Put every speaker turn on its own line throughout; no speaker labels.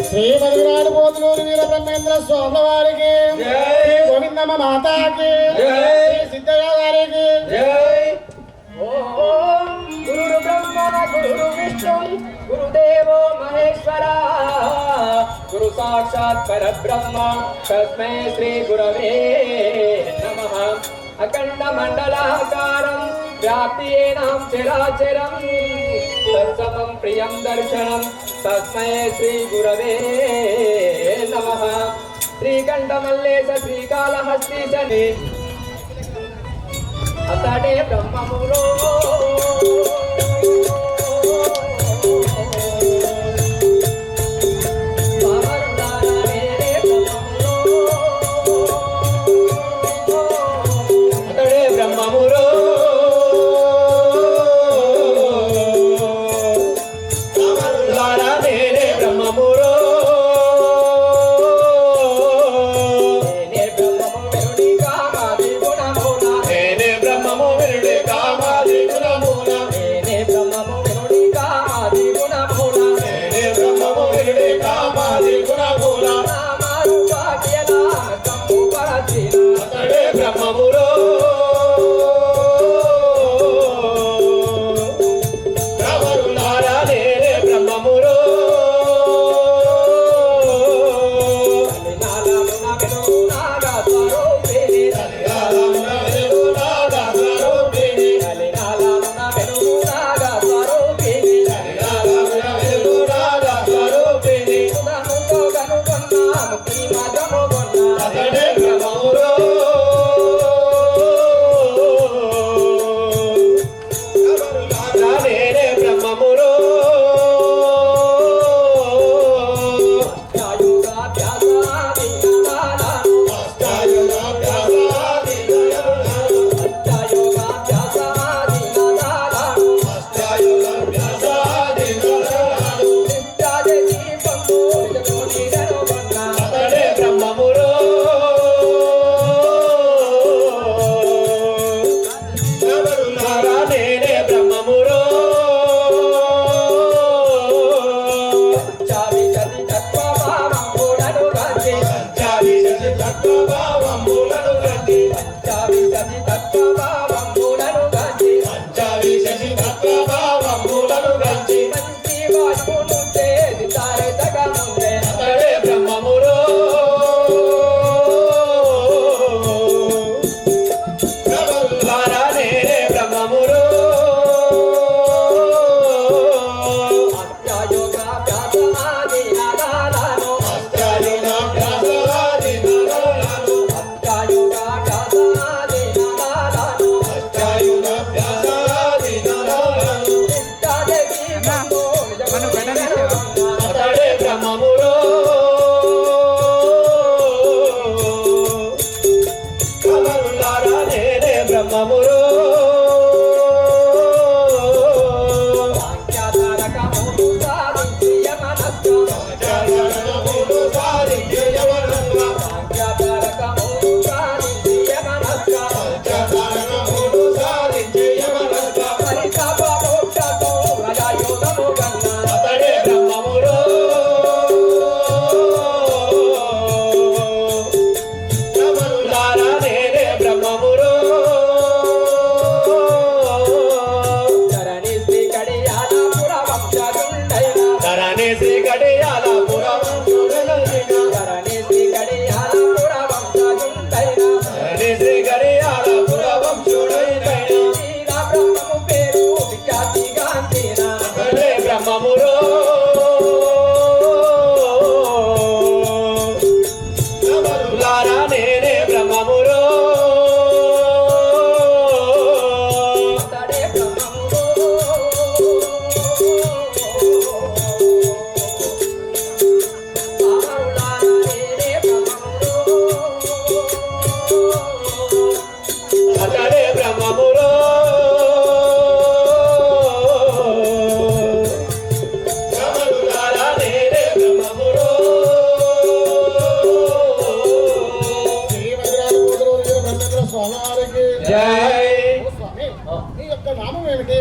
శ్రీమధురాడు పోతులూరు వీర బ్రహ్మేంద్ర స్వామి వారికి గోవిందమ్మ మాతాకి సిద్ధయ్య గారికి
గురు బ్రహ్మ గురు విష్ణు గురుదేవో మహేశ్వర గురు సాక్షాత్ పరబ్రహ్మ తస్మై శ్రీ గురవే నమః అఖండ మండలాకారం వ్యాప్తియేనాం చరాచరం తత్సమం ప్రియం దర్శనం తస్మై శ్రీ గురవే నమః శ్రీకంఠమల్లేశ శ్రీకాళహస్తీశని అతడే బ్రహ్మములో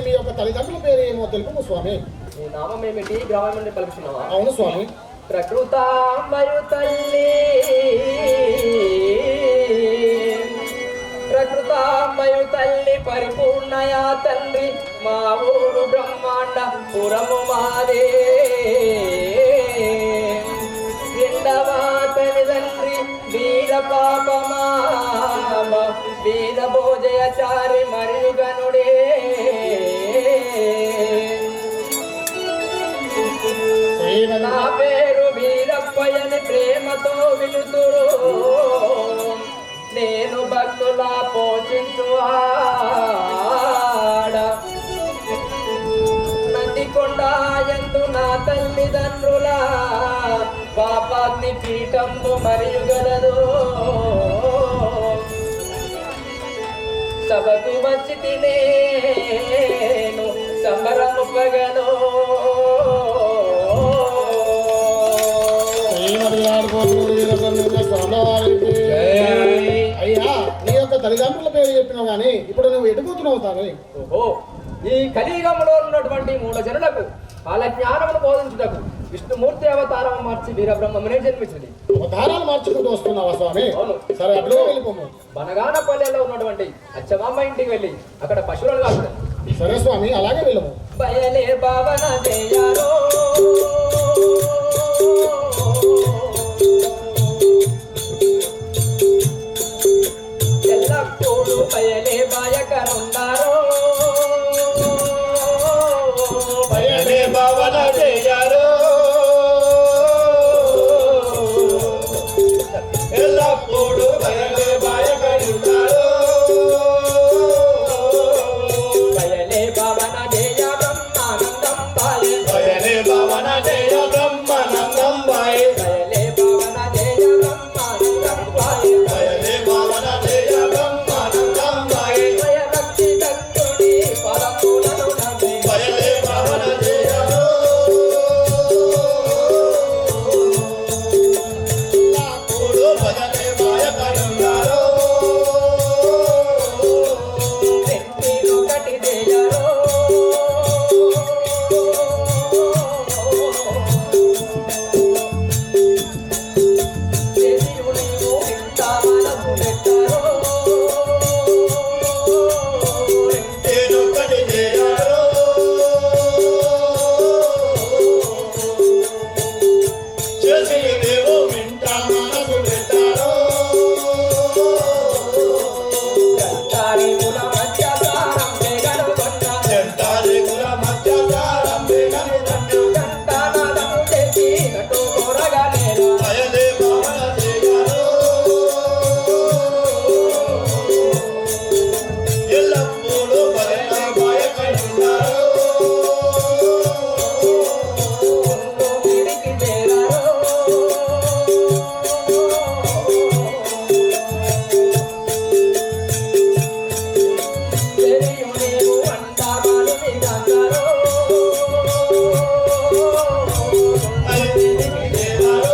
మీ యొక్క తల్లిదండ్రుల పేరు ఏమో తెలుపు స్వామి.
నీ నామం ఏమిటి? గ్రామం నుండి పలుకుతున్నావా?
అవును స్వామి.
ప్రకృతాంబయు తల్లి, ప్రకృతాంబయు తల్లి పరిపూర్ణయా తండ్రి, మా ఊరు బ్రహ్మాండ పురము మాదే. రెండవ తల్లిదండ్రి వీర పాపమామ, వీర భోజయచారి మరియు గనుడే. నా పేరు వీరప్పయని ప్రేమతో విలుతురు, నేను భక్తులా పోషించువాడ. నందికొండ యందు నా తల్లిదండ్రుల పాపాగ్ని పీఠంబు మరియు గలదు. సభకు వచ్చి తినేను సంబరము పగలో.
అయ్యా, నీ యొక్క తల్లిదండ్రుల పేరు చెప్పినావు కానీ ఇప్పుడు నువ్వు ఎటుపోతున్నావు తాను?
ఓహో, ఈ కలియుగంలో ఉన్నటువంటి మూల జనులకు కాల జ్ఞానమును బోధించుటకు విష్ణుమూర్తి అవతారం మార్చి వీరబ్రహ్మమునే జన్మించింది.
అవతారాలు మార్చుకుంటూ వస్తున్నావా స్వామి?
అవును.
సరే, అట్లే వెళ్ళిపోము.
బనగానపల్లెలో ఉన్నటువంటి అచ్చమాంబ ఇంటికి వెళ్ళి అక్కడ పశువులు కాదు.
సరే స్వామి, అలాగే వెళ్ళము.
బయలే భావన చేయాలో, ఎల్లప్పుడు బయలే బాయకనున్నారో.
బయలే భావన చేయారో, ఎల్లప్పుడు బయలే బాయకనున్నారో.
బయలే భావన చేయ బ్రహ్మానందం బాయ,
బయలే భావన చేయ బ్రహ్మానందం బాయ,
బయలే భావన చేయ బ్రహ్మానందం బాయ.
బయలే భావన చేయ బ్రహ్మానందం బాయ,
భయ భక్తి దంతుడి పరములను నమ్మి,
బయలే భావన చేయారో. ఎల్లప్పుడు బయలే బాయకనున్నారో.
రెంటిలో కటి చేయరో. శరీరుని ఇంత మనసు పెట్టరో.
నేనొక్కటి చేయారో. చేసి దేవో మింట మనసు పెట్టారో.
కంటారి ముల మధ్య సారం వేగను కొట్ట,
చెంటారి కుల మధ్య సారం వేగను కట్ట.
కంటానాదము చేసి కట్టు కోరగలేరా.
బయలే భావన చేయారో. ఎల్లప్పుడూ బయలే బాయకనున్నారో.
వీరికి చేరారో. శరీరుని అంటామాలు దిగంగారో.
అలివిరికి చేరారో.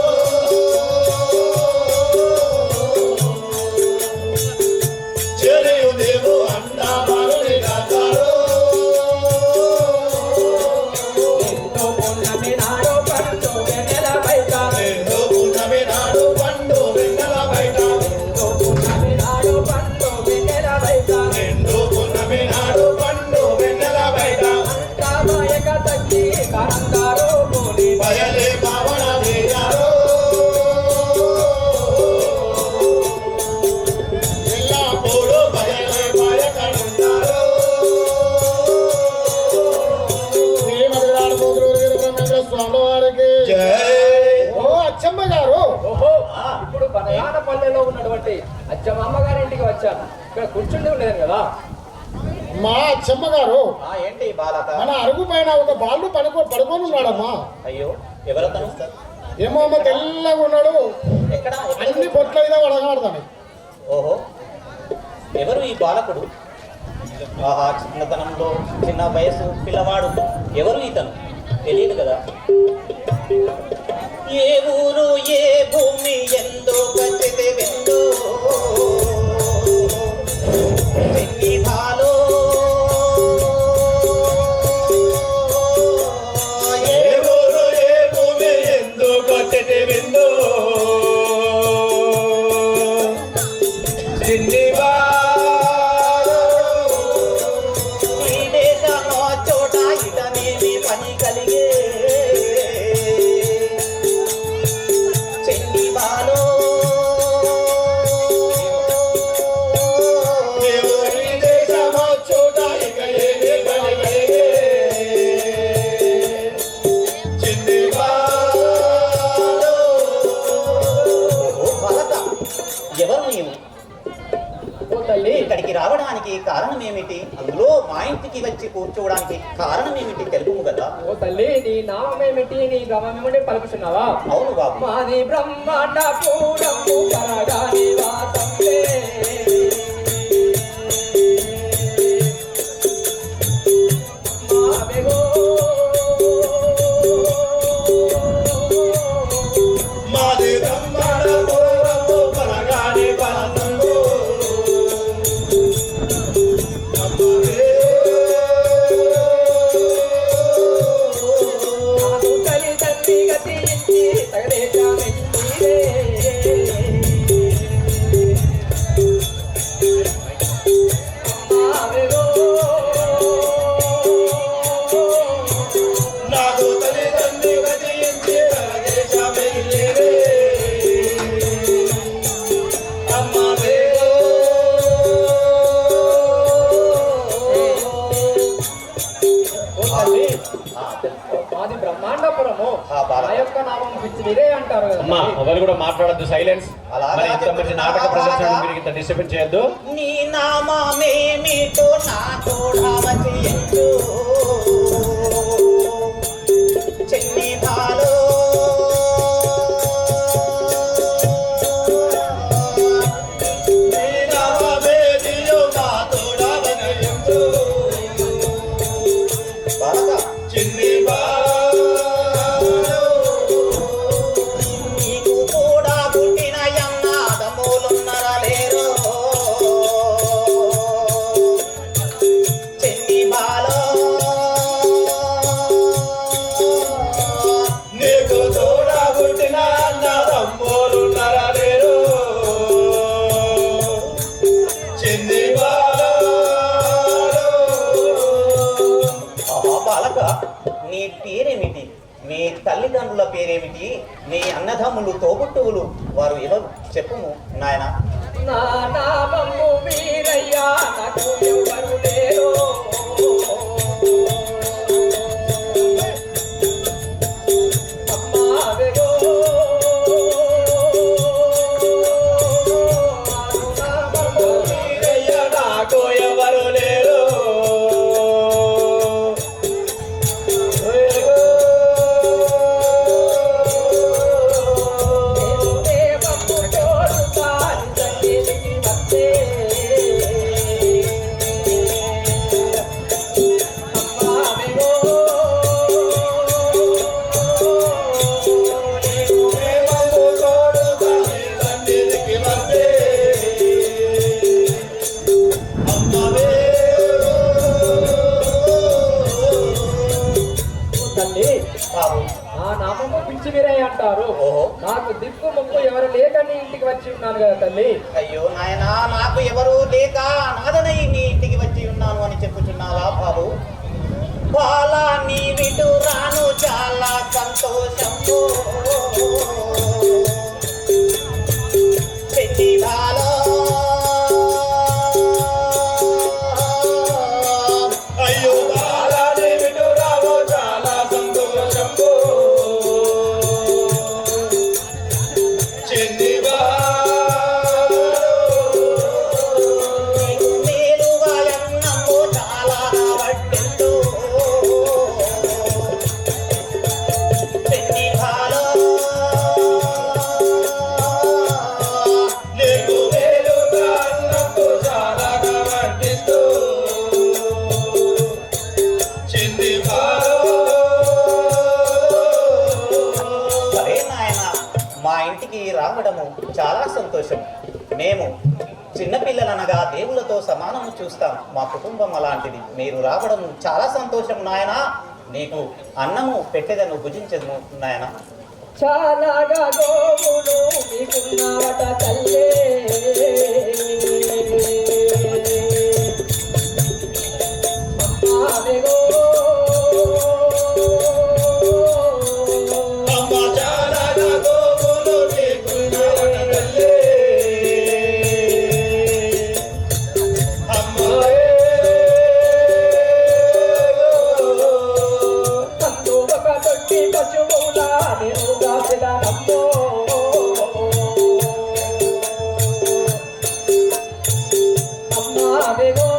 చెరియు దేవు అండామారుని గాతారో.
ఎంతో పుణ్యమి నాడు పండు వెన్నెల బయట,
ఎంతో పున్నమి నాడు పండు వెన్నెల బయట.
ఎంతో పుణ్యమి నాడు పండు వెన్నెల బయట.
ఎంతో పున్నమి నాడు పండు వెన్నెల బయట.
అంటామాయక తగ్గి కరంగారో పోని.
బయలే భావన చేయారో. ఎల్లప్పుడూ బయలే బాయకనున్నారో.
స్వామి వారికి
జై.
ఓ అచ్చమ్మ గారు,
ఓహో, ఇప్పుడు బనగానపల్లెలో ఉన్నటువంటి అచ్చమాంబ గారి ఇంటికి వచ్చాను. ఇక్కడ కూర్చుండి ఉండేది కదా.
మా అచ్చమ్మ గారు,
ఏంటి బాలక?
మన అరుగు పైన ఒక బాలుడు పడుకొని ఉన్నాడమ్మా.
అయ్యో, ఎవరతను?
ఏమో అమ్మ, తెల్లగా ఉన్నాడు,
ఎక్కడ?
అన్ని పొట్ల మీద వడగాడతాను.
ఓహో, ఎవరు ఈ బాలకుడు? ఆహా, చిన్నతనంలో చిన్న వయసు పిల్లవాడు. ఎవరు ఇతను? తెలియదు కదా. ఏ ఊరు ఏ భూమి ఎందో కచ్చితే వెందో ఎన్ని భాలో కూర్చోవడానికి కారణం ఏమిటి తెలుపు కదా?
ఓ తల్లి, నీ నామమేమిటి, నీ గ్రామమేమిటి పలుకుతున్నావా?
అవును బాబు.
మాది బ్రహ్మాండ పూరము పరగాని వాసంలే. మావెగో
మాది బ్రహ్మాండ పూరము పరగాని వాసంలో.
మాది బ్రహ్మాండపురము. ఆ యొక్క నామం పిచ్చి మీరే అంటారు కదా.
అమ్మా ఎవరు కూడా మాట్లాడద్దు, సైలెన్స్. మరి ఇంత మంచి నాటక ప్రదర్శన మీరు ఇంత డిస్టర్బెన్స్ చేయొద్దు.
నీ నామమేమిటో నాతో రావచేయొచ్చు చెన్ని భాలో. నీ నామమేమిటో నాతో రావచేయొచ్చు చెన్ని భాలో. నీకు కూడా పుట్టిన యన్నాదములున్నరా లేరో చెన్ని భాలో. నీకు కూడా పుట్టిన అన్నదమ్ములున్నరా లేరో చెన్ని భాలో. బాలక, నీ పేరేమిటి? మీ తల్లిదండ్రుల పేరేమిటి? నీ అన్నదమ్ములు తోబుట్టువులు వారు ఎవరు చెప్పుము నాయన.
నా నామము వీరయ్యా, నాకు ఎవరు లేరు. అమ్మావెగో నామము
వీరయ్య, నాకు ఎవరు లేరు.
నా నామము పిచ్చి మీరే అంటారు.
ఓహో.
నాకు దిక్కు ముక్కు ఎవరు లేకని ఇంటికి వచ్చి ఉన్నాను కదా తల్లి.
అయ్యో నాయనా, నాకు ఎవరు లేక నాదనై నీ ఇంటికి వచ్చి ఉన్నాను అని చెప్పుచున్నావా బాబు? బాలా నీ విటు రాను చాలా సంతోషము చెట్టి బాలా. అయ్యో బాలా నీ విటు రాను చాలా సంతోషము చెన్ని మేలుగాయన్నము చాలా పట్టిందో చెన్ని భాలో. నీకు మేలుగా అన్నము చాలా పట్టిందో చెన్ని భాలో. సరే నాయన, మా ఇంటికి రావడము చాలా సంతోషం. మేము చిన్నపిల్లలనగా దేవులతో సమానము చూస్తాం. మా కుటుంబం అలాంటిది. మీరు రావడం చాలా సంతోషం నాయన. నీకు అన్నము పెట్టేదను భుజించదు నాయన.
చాలాగా గోవులు మీకున్నావట తల్లే. అమ్మావెగో
అమ్మ చాలా గోవులు నీకున్నావట తల్లే.
అందు ఒక దొడ్డి పశువుల నేను దాసిదానమ్మో. అమ్మావెగో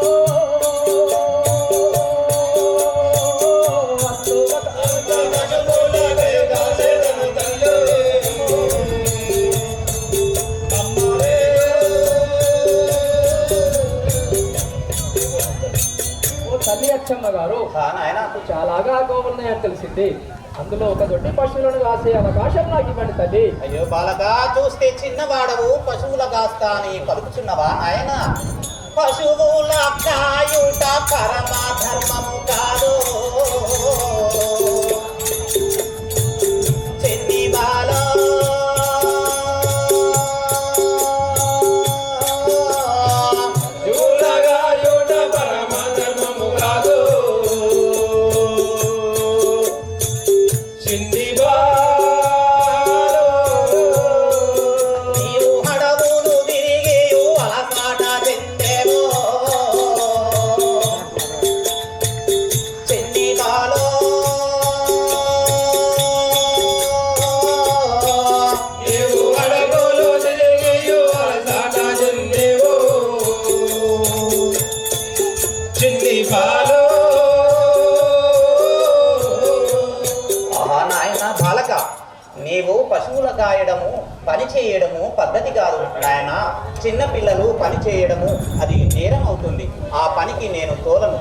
గారు
నాయన
చాలాగా గోవులున్నాయని తెలిసింది. అందులో ఒక దొడ్డి పశువులను కాసే అవకాశం నాకు ఇవ్వండి తల్లి.
అయ్యో బాలక, చూస్తే చిన్నవాడవు పశువుల కాస్తా అని పలుకుచున్నవా నాయన? పశువుల కాయుట పరమ ధర్మము కాదు చెన్ని బాల. నీవు పశువుల కాయడము పని చేయడము పద్ధతి కాదు నాయన. చిన్న పిల్లలు పని చేయడము అది నేరం అవుతుంది. ఆ పనికి నేను తోలను.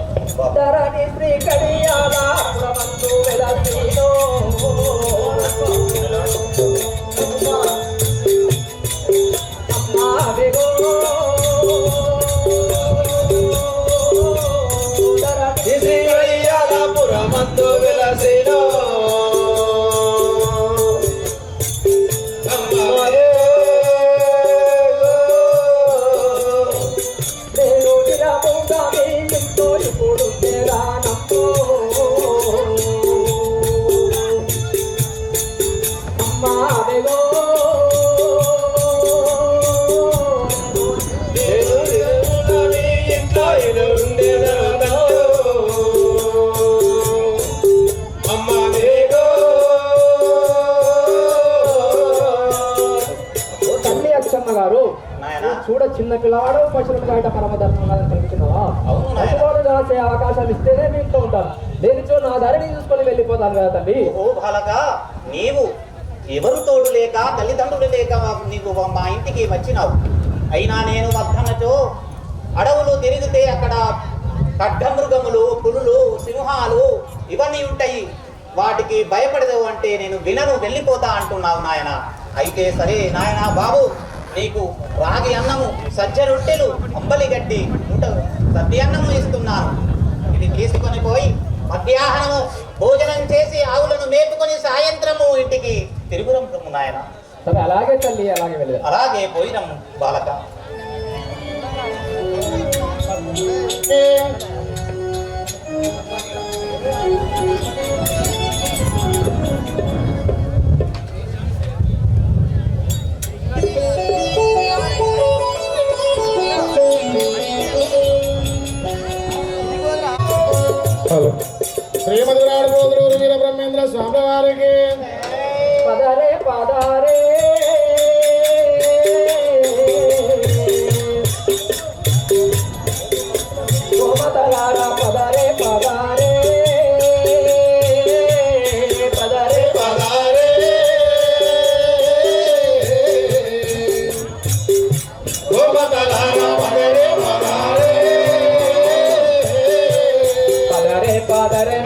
చూడ చిన్న పిల్లవాడు పశువులు కాయట పరమధర్మం కాదని కలుగుతున్నావా? పశువులు కాసే అవకాశం ఇస్తేనే మీ ఇంట్లో ఉంటాను. దేనిచో నా దారిని చూసుకొని వెళ్ళిపోతాను కదా తల్లి.
ఓ బాలక, నీవు ఎవరు తోడు లేక తల్లిదండ్రులు లేక నీవు మా ఇంటికి వచ్చినావు. అయినా నేను వద్దనచో అడవులు తిరిగితే అక్కడ ఖడ్గమృగములు, పులులు, సింహాలు ఇవన్నీ ఉంటాయి. వాటికి భయపడదు అంటే నేను వినను, వెళ్ళిపోతా అంటున్నావు నాయన. అయితే సరే నాయన బాబు, నీకు రాగి అన్నము, సజ్జ రొట్టెలు, అంబలి గడ్డి, సద్ది అన్నము ఇస్తున్నాను. ఇది తీసుకొని పోయి మధ్యాహ్నము భోజనం చేసి ఆవులను మేపుకొని సాయంత్రము ఇంటికి తిరుగురమ్ము నాయన.
సరే అలాగే తల్లి, అలాగే వెళ్ళి
అలాగే పోయినమ్ము బాలక.
శ్రీమధురాడు పోదులూరు వీర బ్రహ్మేంద్ర స్వామి వారికి
పదరే పదరే గోమతలారా పదరే పదరే పదరే పదరే గోమతలారా పదరే పదరే పదరే పదరే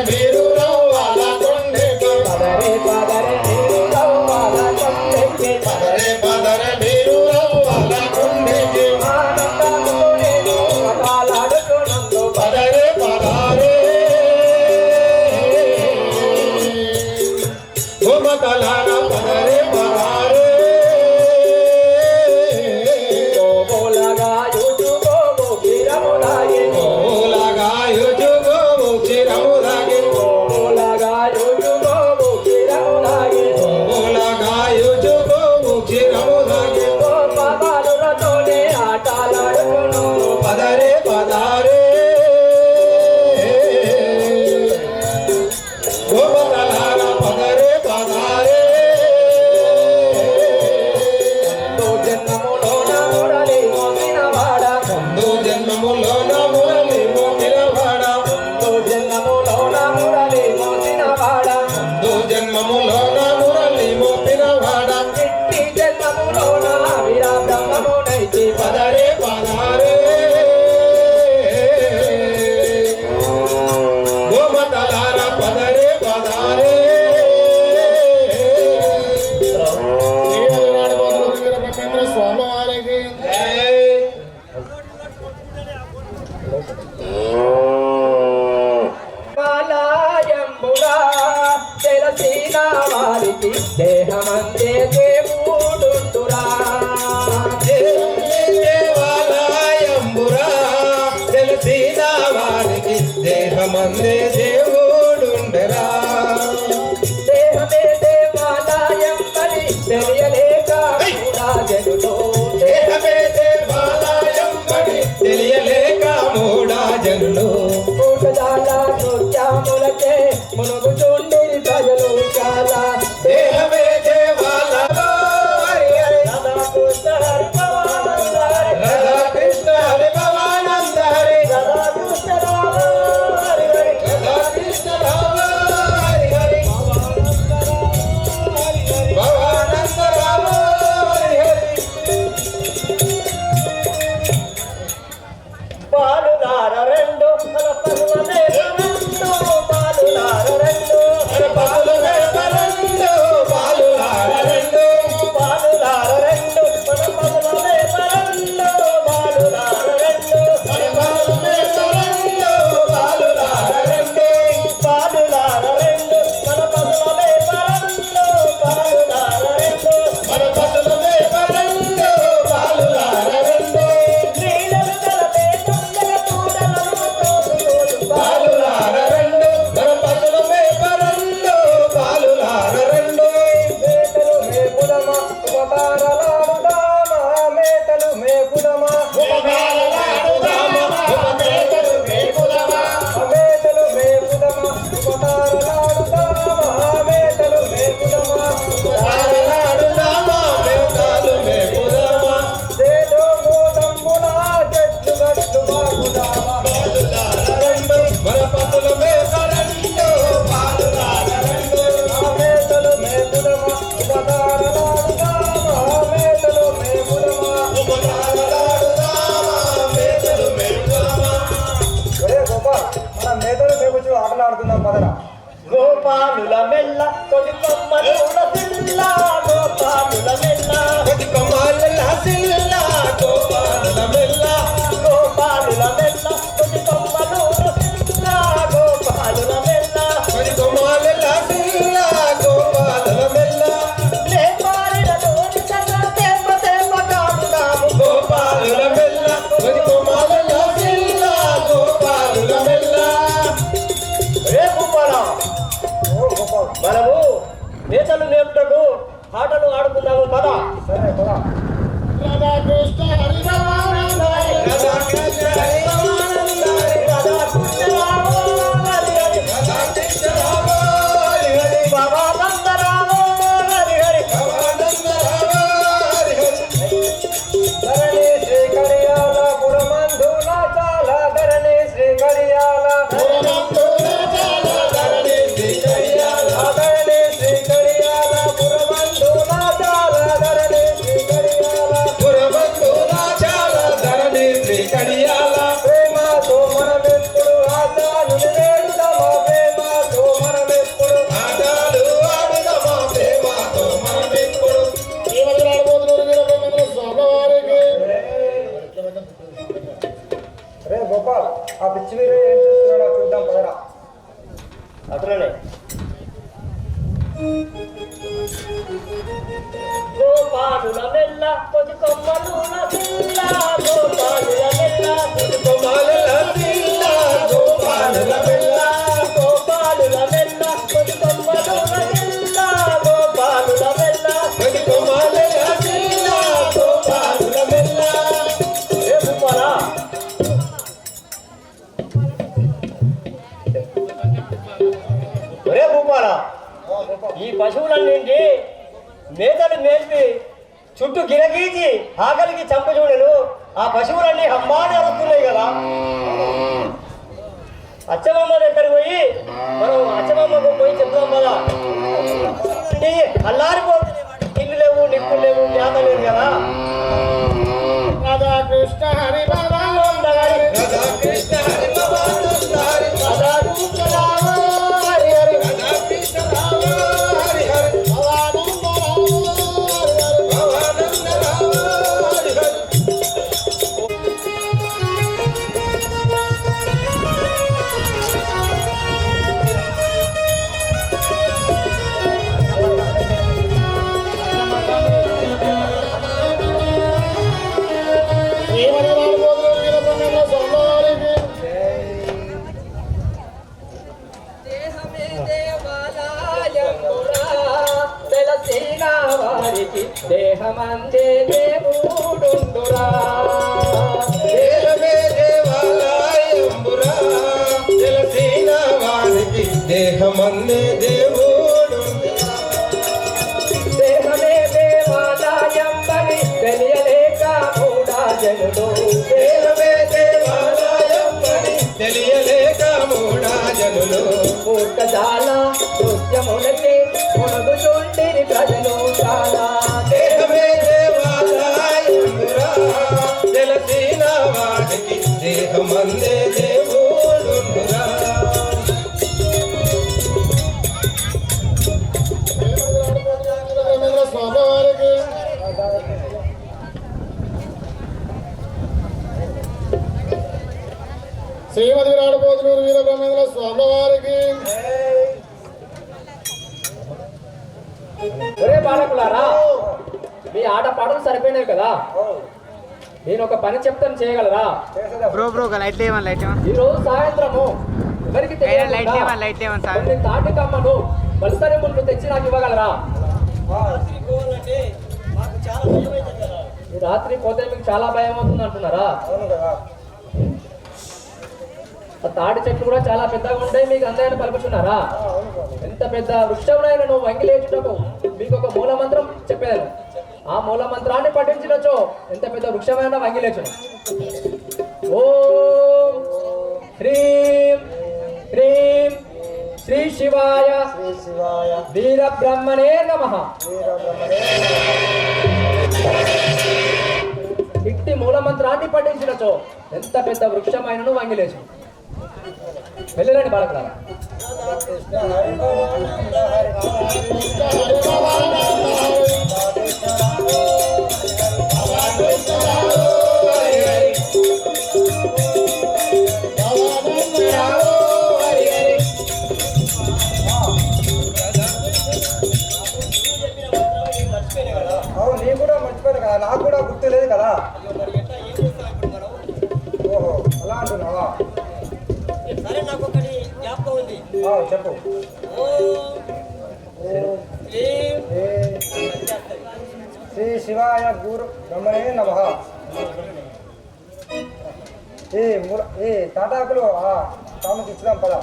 మీరు వారికి దేహమందే దేవుడురా.
దేవాలయంబురా తెలిసిన వారికి దేహమందే దేవుడుండరా.
దేహమే దేవాలయం అని తెలియలేక కూడా జనులు
దేహమే దేవాలయం అని తెలియలేక మూడా జనులు
కూటదాల నృత్యములకే మునుగుచుండి ప్రజలు చాలా.
దేహమే దేవాలయం రాధా కృష్ణ హరి భవానంద హరి రాధా కృష్ణ రామ హరి హరి భవానంద రామ హరి హరి.
పాలుదార రెండు మన పరువమే రెండు పాలుదార రెండు
పాలులారరెండు పాలులారరెండు
పాలుదార రెండు మన పరువమే రెండు పాలుదార రెండు
పాలులారరెండు పాలులారరెండు
పాలుదార రెండు మన పరువమే రెండు పాలుదార రెండు
మన పసులమే పరెండు పాలులారరెండు
నీడలు కలపే తుంగల తూడలను తోడు
పాలులారరెండు మన పసులమే పరెండు పాలులారరెండు
మేతలు మేపుదమా ఉపకారలాడుదామా మేతలు మేపుదమా
ఉపకారలాడుదామా ఉపమేతలు మేపుదమా
మేతలు మేపుదమా ఉపకారలాడుదామా మేతలు మేపుదమా
ఉపకారలాడుదామా మేతాలు మేపుదమా
దేదో గోతంబులా చెట్లు గట్లు బాగుదామా
పాలులారరెండు మన పసులమే పరెండు పాలులారరెండు
మేతలు మేపుదమా ఉపకారలాడుదామా మేతలు మేపుదమా.
ఉపకారలాడుదామా మేతలు మేపుదమా.
ఒరే గోపాల్ మనం మేతలు మేపుచు ఆటలాడుతున్నాం పదరా.
గోపాలుల మెల్ల తొలి కొమ్మలుల పిల్ల గోపాలుల మెల్ల
కొద్దికొమ్మాలెల్ల సిల్ల గోపాలుల మెల్ల
గోపాలుల మెల్ల తొలి కొమ్మలుల పిల్ల గోపాలుల మెల్ల
కొద్దికొమ్మాలెల్ల సిల్ల గోపాలుల మెల్ల
లేపారిన తోని చల్ల తెమ్మ తెమ్మ కాడుదాము
గోపాలుల మెల్ల కొద్దికొమ్మాలెల్ల సిల్ల గోపాలుల మెల్ల.
రేపు మనము నేతలు నేర్పుటకు ఆటలు ఆడుకుందాము పద.
సరే పద.
రాధాకృష్ణ హరి భవానంద హరి
రాధాకృష్ణ హరి భవానంద హరి
రాధాకృష్ణ రామ హరి హరి
రాధాకృష్ణ రామ హరి హరి
భవానంద రామ హరి హరి
భవానంద రామ హరి హరి.
ధరణి శ్రీ కడియాల పురమందుల చాల ధరణి శ్రీ కడియాల
ధరణి శ్రీ కడియాల
ధరణి శ్రీ కడియాల పురమందుల చాల ధరణి శ్రీ కడియాల
పురబంధురాచాల ధరణి శ్రీ కడియాల
ప్రేమతో మనమెప్పుడు ఆచారుని వేడుదమా ప్రేమతో మనమెప్పుడు
ఆటలు ఆడుదమా ప్రేమతో మనమెప్పుడు.
రే గోపాల్ ఆ పిచ్చి మీరు ఏం చేస్తున్నాడో చూద్దాం పదరా.
అట్లనే గోపాలుల మెల్ల కొద్ది కొమ్మలుల పిల్ల గోపాలుల మెల్ల
కొమ్మాలెల్ల సిల్ల గోపాలుల మెల్ల
గోపాలుల మెల్ల కొద్ది కొమ్మలుల పిల్ల గోపాలుల మెల్ల
కొద్దికొమ్మాలెల్ల సిల్ల గోపాలుల మెల్ల.
రేపు పరా ఒరే భూపాల ఈ పశువులన్నింటి మేతలు మేల్పి చుట్టూ గిరగీచి ఆకలికి చంప చూడను ఆ పశువులన్నీ అమ్మాని అరుస్తున్నాయి కదా. అచ్చమమ్మ దగ్గరికి పోయి మనం అచ్చమమ్మకు పోయి చెప్తాం కదా. అల్లారిపోతుంది ఇల్లు లేవు నిప్పులు లేవు జ్ఞాత లేదు కదా. రాధాకృష్ణ హరి భవానంద హరి
రాధాకృష్ణ హరి భవానంద హరి
రాధాకృష్ణ రామ హరి హరి
రాధాకృష్ణ రామ హరి హరి
భవానంద రామ హరి హరి
భవానంద రామ హరి హరి.
దేహమందే దేవుడుండురా
దేహమే దేవాలయంబురా తెలిసిన వారికి దేహమన్నే దేవుడు
దేహమే దేవాలయం బలి తెలియలేక మూడా జనులు
దేహమే దేవాలయం అని తెలియలేక మూడా జనులు
మూర్ఖజాల నృత్యములకి మునుగుచుండిరి ప్రజలు చాలా
దేహమే దేవాలయంబురా తెలిసిన వారికి దేహమన్నే దేవుడుండురా స్వామివారికి శ్రీమతి విరాటపోతులూరు వీరబ్రహ్మేంద్ర స్వామి వారికి
ఒరే బాలకులారా మీ ఆట పాటలు సరిపోయినాయి కదా నేను ఒక పని చెప్తాను చేయగలరా ఈ రోజు సాయంత్రము ఎవరికి తెలియకుండా కొన్ని తాటి కమ్మను బలిసరి ముందు తెచ్చి నాకు ఇవ్వగలరా
మాకు చాలా భయం అవుతుంది కదా.
ఈ రాత్రి పోతే మీకు చాలా భయం అవుతుంది అంటున్నారా ఆ తాటి చెట్లు కూడా చాలా పెద్దగా ఉంటాయి మీకు అందరిని పలుకుతున్నారా ఎంత పెద్ద వృక్షంలో నువ్వు వంగి లేచుటకు మీకు ఒక మూల మంత్రం చెప్పేదాను ఆ మూల మంత్రాన్ని పఠించినచో ఎంత పెద్ద వృక్షమైన వంగి లేచును ఓం హ్రీం హ్రీం శ్రీ శివాయ వీర బ్రహ్మణే నమః ఇట్టి మూల మంత్రాన్ని పఠించినచో ఎంత పెద్ద వృక్షమైనను వంగిలేచు వెళ్ళరండి బాలకులారా
అవును నీ కూడా మర్చిపోయాను కదా నాకు కూడా గుర్తు లేదు కదా ఓహో అలా అంటున్నావా
సరే నాకు ఒకటి జ్ఞాపకం ఉంది.
చెప్పు శ్రీ శివాయ గురు బ్రహ్మణే నమః ఏ తాటాకులు తాముకి ఇచ్చుదాం పద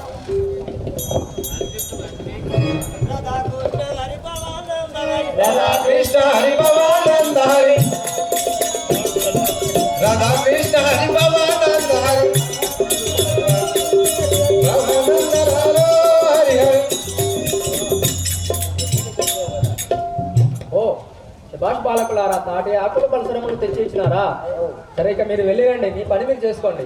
రాధాకృష్ణ హరి భవానంద హరి రాధాకృష్ణ హరి భవానంద హరి భవానంద హరి హరి
ఓ శభాష్ బాలకులారా తాటి ఆకులు పరిసరములు తెచ్చి ఇచ్చినారా సరే ఇక మీరు వెళ్ళిరండి మీ పని మీరు చేసుకోండి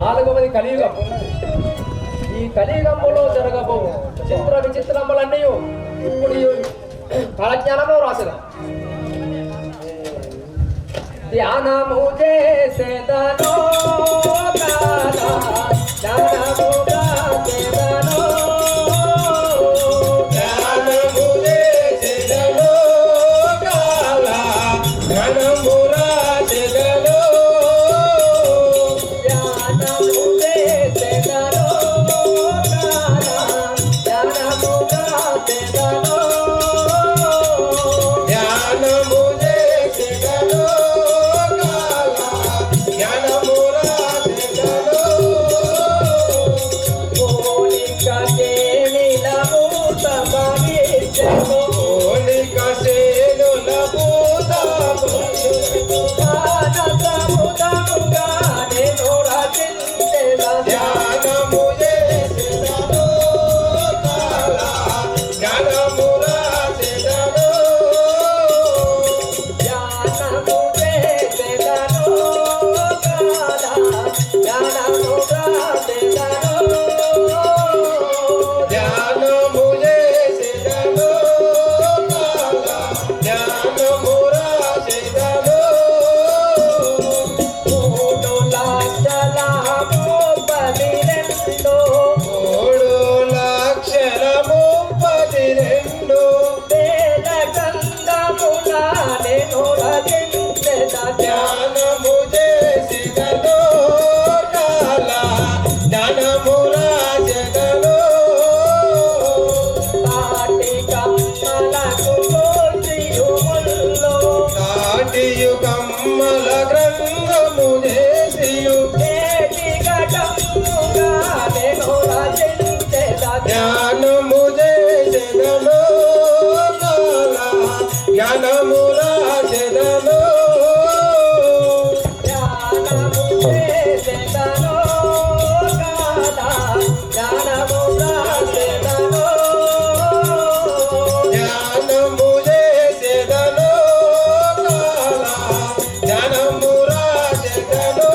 నాలుగవది కలియుగం ఈ కలియుగంలో జరగబో చిత్ర విచిత్రములన్నీ ఇప్పుడు కాలజ్ఞానంలో రాసిన ధ్యానము చేసేదనో జ్ఞానము చేసేదనో
జ్ఞానము చేసెదలో కాల ఘనము రాజెదలో
జ్ఞానము చేసేదనో జ్ఞానము చేసేదనో
జ్ఞానము చేసెదలో కాల జ్ఞానము రాజెదలో
పోలిక చేనిలము సమీచము
ఓలిక సేనుల భూతము
మానసముదముగా నేను రచించెదను
జ్ఞానము చేసెదలో కాల జ్ఞానము రాజెదలో
జ్ఞానము చేసేదను కాదా జ్ఞానము రాసేదను
జ్ఞానము చేసెదలో కాల జ్ఞానము రాజెదలో
మూడు లక్షలము పదిరెండు
3,32,000
వేల గంధముల నేను రచించెదను
జ్ఞానము చేసెదలో కాల జ్ఞానము రాజెదలో రాసియు కమ్మల గ్రంథము చేసియు జ్ఞానము చేసెదను జ్ఞానము రాసెదను జ్ఞానము చేసెదను జ్ఞానము రాసెదను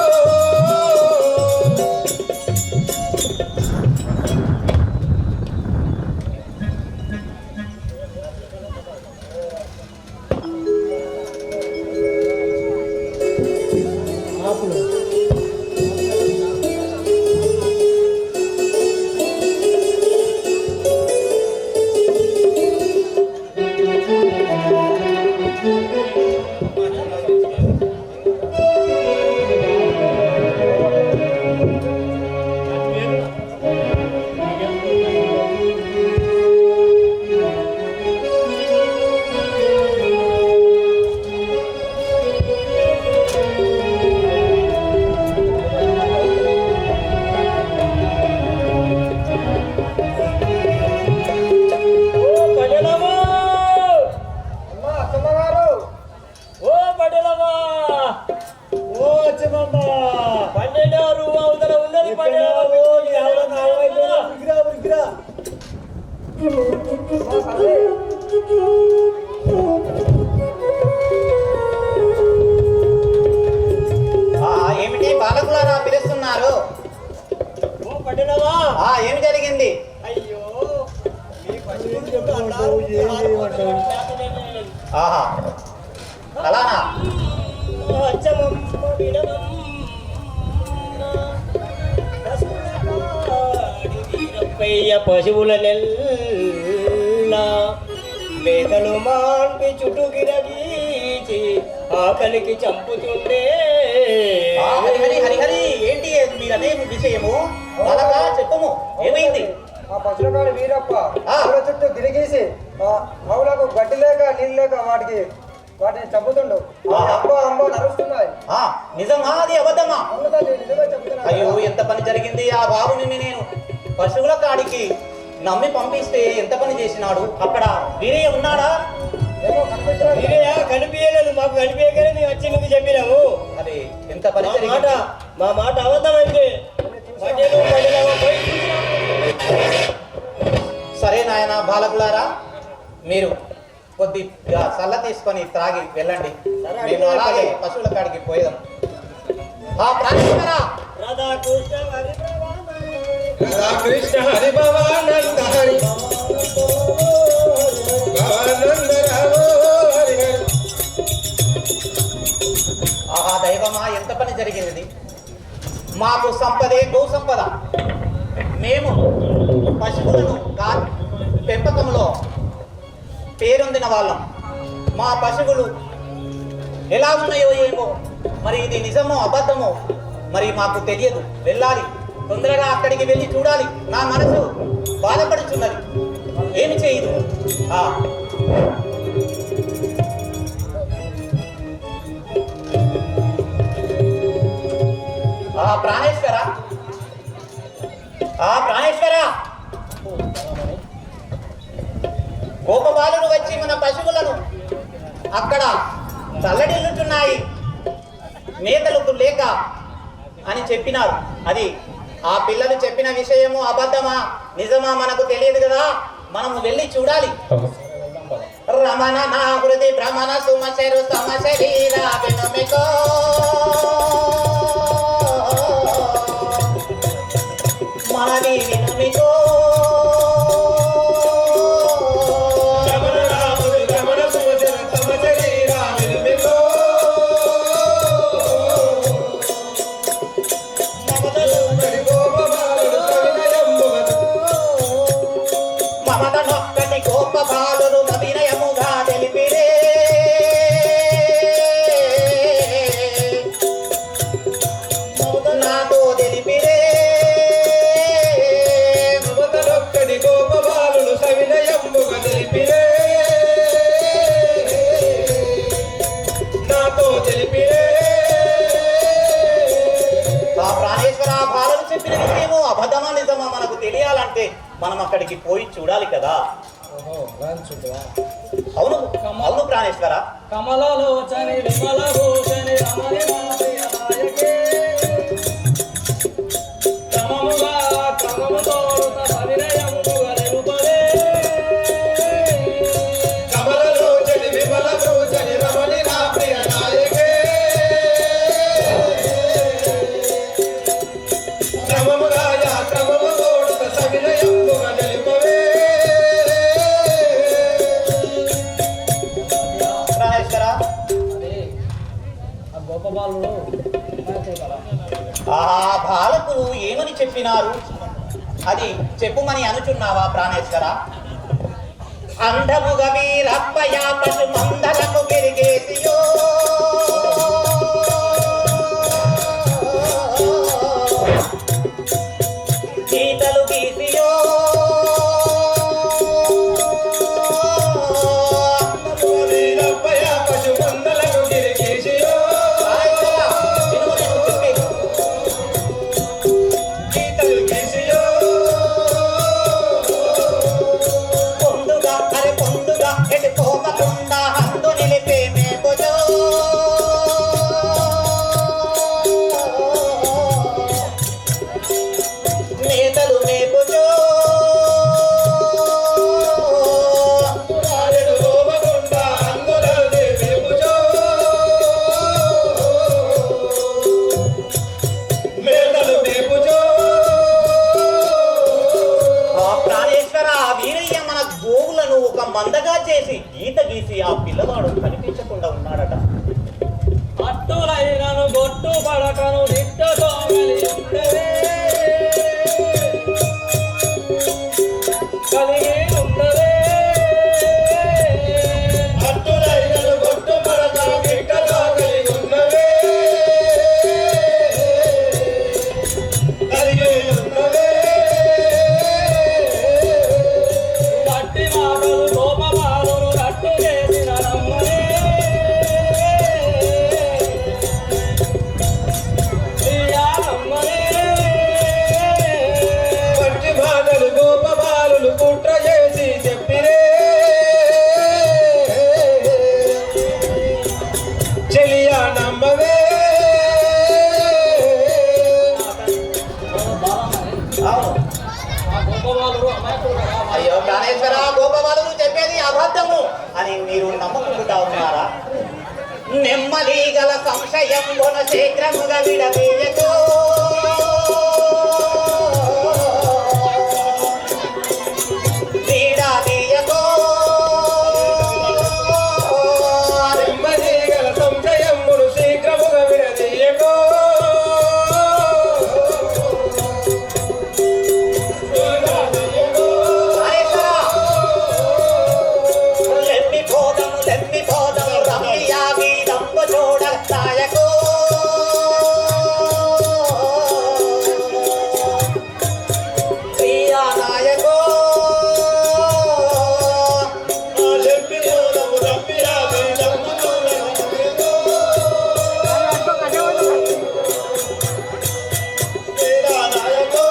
ఓ పటేలమ్మా!
అమ్మా అత్తమ్మ గారు
ఓ పటేలమ్మా!
ఓ అచ్చమ్మ
పన్నెండారు అవతల ఉన్నది పటేలమ్మ.
ఏమిటి బాలకులారా పిలుస్తున్నారు?
ఓ పటేలమ్మా!
ఏమి జరిగింది?
అయ్యో మీ పశువులు అన్నారు,
ఆహా అలానా?
అచ్చమమ్మ వినమమ్మ, వీరప్పయ్య పశువుల నెల్ల మేతలు మాన్పి చుట్టూ గిరగీచి ఆకలికి చంపుతుండే.
హరి ఏంటి మీరనే విషయము? బాలకా చెప్పము, ఏమైంది?
ఆ పశువులకాడు వీరప్ప
ఆ.
ఆవుల చుట్టూ తిరిగేసి ఆవులకు గడ్డి లేక నీళ్ళు లేక వాటిని చంపుతుండు. అమ్మ అమ్మ నరుస్తున్నాయి.
నిజమా అది అబద్ధమా?
అవును తల్లి, నిజమే చెప్తున్నా.
అయ్యో ఎంత పని జరిగింది! ఆ బాబుని నేను పశువుల కాడికి నమ్మి పంపిస్తే ఎంత పని చేసినాడు. అక్కడ వీరయ్య ఉన్నాడా?
ఏమో కనిపించడం
వీరయ్య కనిపించలేదు, మాకు కనిపించగానే మేము వచ్చి మీకు చెప్పినాము.
అరే ఎంత పని
మా
జరిగింది!
మాట అబద్ధమైంది. పటేలు పటేలమ్మ పోయి
సరే నాయన బాలకులారా, మీరు కొద్దిగా చల్ల తీసుకొని త్రాగి వెళ్ళండి. మేము అలాగే పశువుల కాడికి పోయేదాం. ప్రాణేశ్వరా!
రాధాకృష్ణ హరి
రాధాకృష్ణ హరి భవానంద హరి భవానంద రామో హరి హరి.
దైవమా ఎంత పని జరిగింది! మాకు సంపదే గో సంపద. మేము పశువులను పెంపకంలో పేరొందిన వాళ్ళం. మా పశువులు ఎలా ఉన్నాయో ఏమో, మరి ఇది నిజమో అబద్ధమో మరి మాకు తెలియదు. వెళ్ళాలి, తొందరగా అక్కడికి వెళ్ళి చూడాలి. నా మనసు బాధపడుతున్నది, ఏమి చేయదు. ప్రాణేశ్వర, ప్రాణేశ్వర! గోపబాలుడు వచ్చి మన పశువులను అక్కడ చల్లడిల్లుతున్నాయి, మేతలకు లేక అని చెప్పినారు. అది ఆ పిల్లలు చెప్పిన విషయము అబద్ధమా నిజమా మనకు తెలియదు కదా. మనము వెళ్ళి చూడాలి. రమణ నా హృది భ్రమణ సుమశరు సమ శరీర వినమికో మనవి వినమికో మమదనొక్కటి గోప బాలురు అంటే మనం అక్కడికి పోయి చూడాలి కదా.
ఓహో రాంచుడువా
అవును అవును ప్రాణేశ్వర.
కమలలోచని విమల భూషణి రమణి మాయ నాయకే క్రమముగా క్రమముతో సవినయముగా నిలుపలే
కమలలోచని విమల భూషణి రమణి నా ప్రియ నాయకే క్రమముగా క్రమము తోడుత సవినయముగా నిలుపవే.
ప్రాణేశ్వర
అదే ఆ గొప్ప బాలుడు
ఆ బాలకులు ఏమని చెప్పినారు? అది చెప్పుమని అనుచున్నావా ప్రాణేశ్వర? అంధముగ వీరప్పయ పశు మందలకు గిరిగేసియో గీతలు గీసియో
వీరప్పయ పశు మందలకు గిరిగేసియో గీతలు గీసియో
పొందుగా అరే పొందుగా ఎటు పోమకుండా హందు నిలిపే మేపుజో నేతలు మేపుజో
రారెడు హోమగుండ అందులదే మేపుజో మేతలు మేపుజో.
ఆ ప్రాణేశ్వర ఆ వీరయ్య మన గోవులను ఒక మందగా చేసి గీత గీసి ఆ పిల్లవాడు కనిపించకుండా ఉన్నాడట.
అట్టులైనను బొట్టు పడకను నిట్టతో కలిగి ఉండవే
అట్టులైనను గొట్టు పడక గిట్టలో కలిగి ఉన్నవే కలిగి ఉన్నవే.
గట్టి మాటలు గోప బాలురు రట్టు చేసిన రమ్మనే ప్రియా రమ్మనే
పట్టి మాటలు గోపబాలులు కుట్ర చేసి చెప్పిరే చెలియా నమ్మవే.
అవును
ఆ గోప బాలురు అమాయకుడు కదా.
అయ్యో ప్రాణేశ్వర గోపబాలుడు చెప్పేది అబద్ధము అని మీరు నమ్మకుండా ఉన్నారా? నెమ్మది గల సంశయం శీఘ్రముగా విడదీయకు వీడదీయకు
నెమ్మది గల సంశయమును శీఘ్రముగా విడదీయకో.
లెమ్మిపోదము రమ్మియా గీతంబు చూడ నాయకు ప్రియా నాయకు
లెమ్మిపోదము రమ్మియా గీతంబు చూడ నాయకు. ప్రియా నాయకు.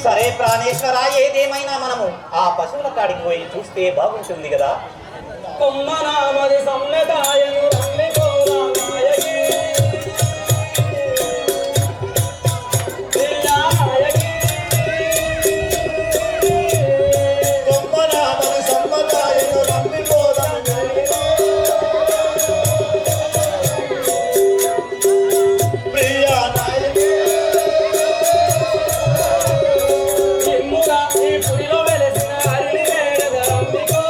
సరే ప్రాణేశ్వర ఏదేమైనా మనము ఆ పశువుల కాడికి పోయి చూస్తే బాగుంటుంది కదా.
కొమ్మనామది సమ్మెదాయను రమ్మిపోరా నాయకి ప్రియా నాయకి
గొప్పనామని సమ్మతాయను రమ్మిపోదము ప్రియా నాయకే.
చిమ్ముగా ఈ పురిలో వెలసిన హరిని వేడద రమ్మికో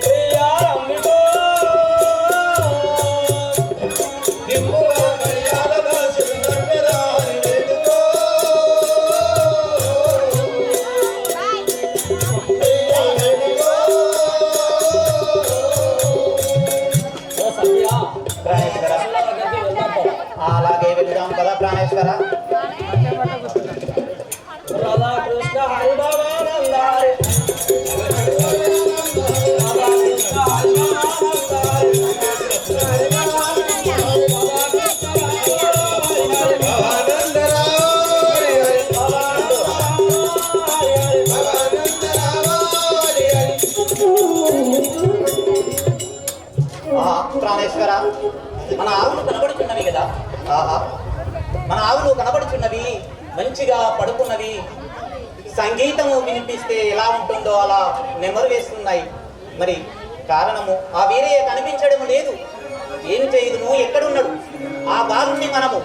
ప్రియా రమ్మికో
నిమ్ముగా కళ్యాణ దాసుడు నమ్మెదాని వేడుకో. ప్రియా వేడుకో.
ఓ సత్యా
ప్రాణేశ్వర
దగ్గరికి వెళ్దాం పో.
అలాగే వెళ్దాం కదా ప్రాణేశ్వర.
రాధా కృష్ణ హరి భవానంద హరి రాధా కృష్ణ హరి భవానంద హరి
ప్రాణేశ్వర, మన ఆవులు కనబడుతున్నవి కదా. ఆహా, మన ఆవులు కనబడుతున్నవి, మంచిగా పడుకున్నవి. సంగీతము వినిపిస్తే ఎలా ఉంటుందో అలా నెమరు వేస్తున్నాయి. మరి కారణము ఆ వీరయ్య కనిపించడం లేదు. ఏమి చేయదుము, ఎక్కడున్నాడు? ఆ బాలుని మనము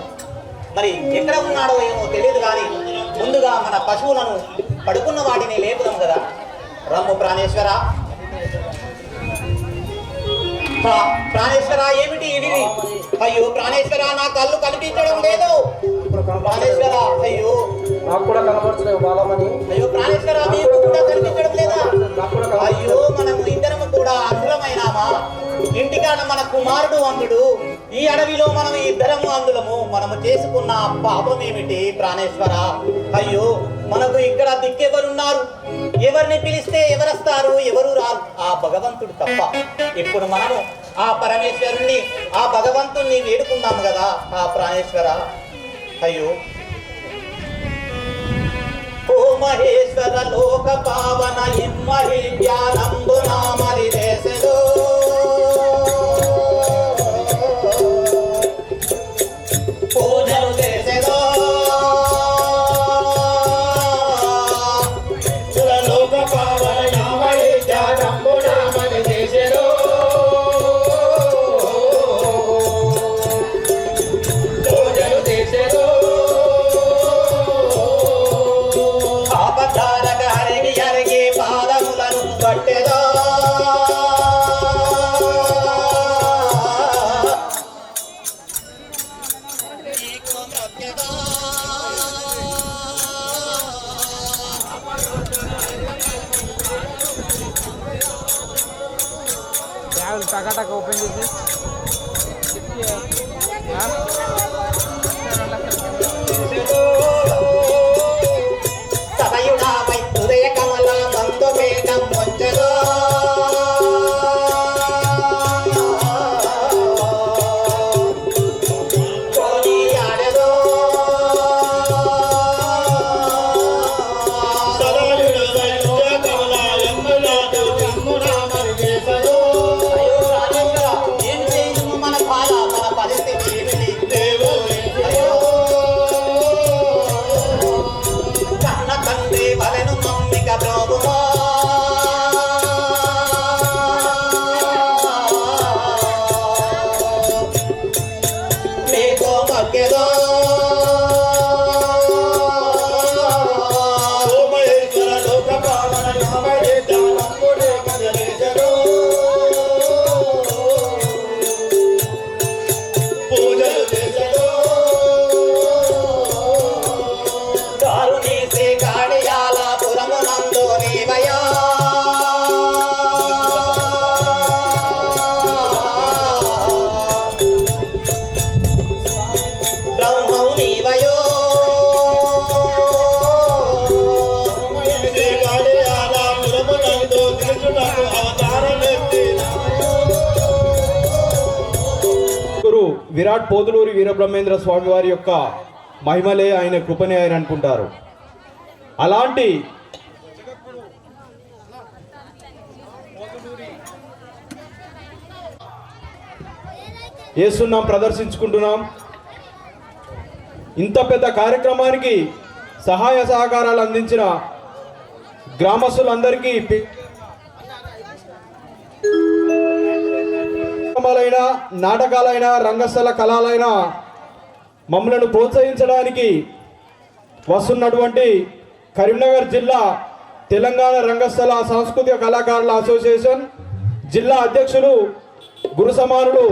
మరి ఎక్కడ ఉన్నాడో ఏమో తెలియదు, కానీ ముందుగా మన పశువులను పడుకున్న వాటిని లేపుదాం కదా. రమ్ము ప్రాణేశ్వర. ప్రాణేశ్వర, ఏమిటి ఇది? అయ్యో ప్రాణేశ్వర, నా కళ్ళు కనిపించడం లేదు. ప్రాణేశ్వర, అయ్యో
నాకు కూడా కనబడుతున్నాయి బాలమని.
అయ్యో ప్రాణేశ్వర, మీకు కూడా కనిపించడం లేదా? అయ్యో, మనము ఇద్దరము కూడా అగ్రమైనామా? ఇంటికాడ మన కుమారుడు అంధుడు, ఈ అడవిలో మనం ఇద్దరము అందులము. మనము చేసుకున్న పాపం ఏమిటి ప్రాణేశ్వర? అయ్యో, మనకు ఇక్కడ దిక్కెవరున్నారు? ఎవరిని పిలిస్తే ఎవరొస్తారు, ఎవరు రారు? ఆ భగవంతుడు తప్ప. ఇప్పుడు మనము ఆ పరమేశ్వరుణ్ణి, ఆ భగవంతుణ్ణి వేడుకుందాము కదా ఆ ప్రాణేశ్వర. అయ్యో ఓ మహేశ్వర లోక పావన ఇమ్మహి జ్ఞానంబునా మరి దేశదో పూజలు చేసేదో
లోక పావన ఇమ్మహి జ్ఞానంబునా మరి దేశదో పూజలు చేసేదో
ఆపదారక హరిగి అరిగి పాదములను పట్టెదో
టకాటక్ ఓపెన్ చేసి
సదయుడావై ఉదయ కమల బంధుమేటం వంచదో కోనియాడదో
సదాయుడవై ఉదయ కమల యమ్మునాథు యమ్మునా మరి దేశదో
అయ్యో రాజేశ్వర, ఏం చేయము మన బాధ, మన పరిస్థితి ఏమిటి? అయ్యో కన్న తండ్రి వలెను మమ్మిక బ్రోగుమో నీకో మగ్గెదో
సోమేశ్వర లోక పావన ఇమ్మహి జ్ఞానంబునా మరి దేశదో పూజలు చేసేదో
దారుని శ్రీ కాళియాల పురమునందు నీవయా బ్రహ్మౌ నీవయో
గురు విరాట్ పోతులూరి వీరబ్రహ్మేంద్ర స్వామి వారి యొక్క మహిమలే ఆయన కృపనే ఆయన అనుకుంటారు. అలాంటి చేస్తున్నాం, ప్రదర్శించుకుంటున్నాం. ఇంత పెద్ద కార్యక్రమానికి సహాయ సహకారాలు అందించిన గ్రామస్తులందరికీ కార్యక్రమాలైనా, నాటకాలైనా, రంగస్థల కళలైనా మమ్మలను ప్రోత్సహించడానికి వస్తున్నటువంటి కరీంనగర్ జిల్లా తెలంగాణ రంగస్థల సాంస్కృతిక కళాకారుల అసోసియేషన్ జిల్లా అధ్యక్షులు గురు సమానులు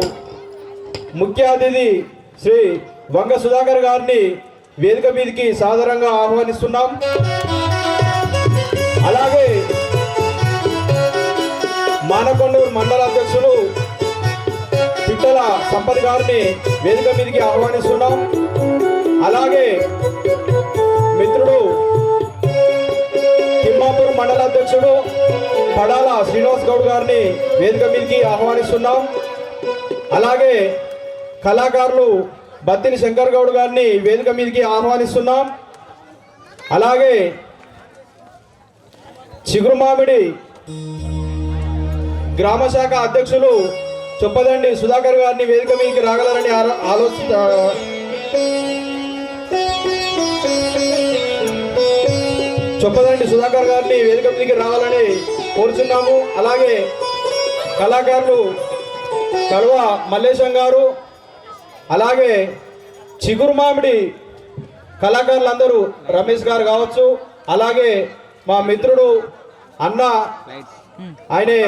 ముఖ్య అతిథి శ్రీ వంగ సుధాకర్ గారిని వేదిక మీదకి సాదరంగా ఆహ్వానిస్తున్నాం. అలాగే మానకొండూరు మండల అధ్యక్షులు పిట్టల సంపత్ గారిని వేదిక మీదకి ఆహ్వానిస్తున్నాం. అలాగే మిత్రుడు తిమ్మాపూర్ మండల అధ్యక్షుడు పడాల శ్రీనివాస్ గౌడ్ గారిని వేదిక మీదకి ఆహ్వానిస్తున్నాం. అలాగే కళాకారులు బత్తిని శంకర్ గౌడ్ గారిని వేదిక మీదకి ఆహ్వానిస్తున్నాం. అలాగే చిగురుమామిడి గ్రామ శాఖ అధ్యక్షులు చొప్పదండి సుధాకర్ గారిని వేదిక మీదకి రాగలరని చొప్పదండి సుధాకర్ గారిని వేదిక మీదకి రావాలని కోరుచున్నాము. అలాగే కళాకారులు కలువ మల్లేశం గారు, అలాగే చిగురు మామిడి కళాకారులందరూ రమేష్ గారు కావచ్చు, అలాగే మా మిత్రుడు అన్న ఆయనే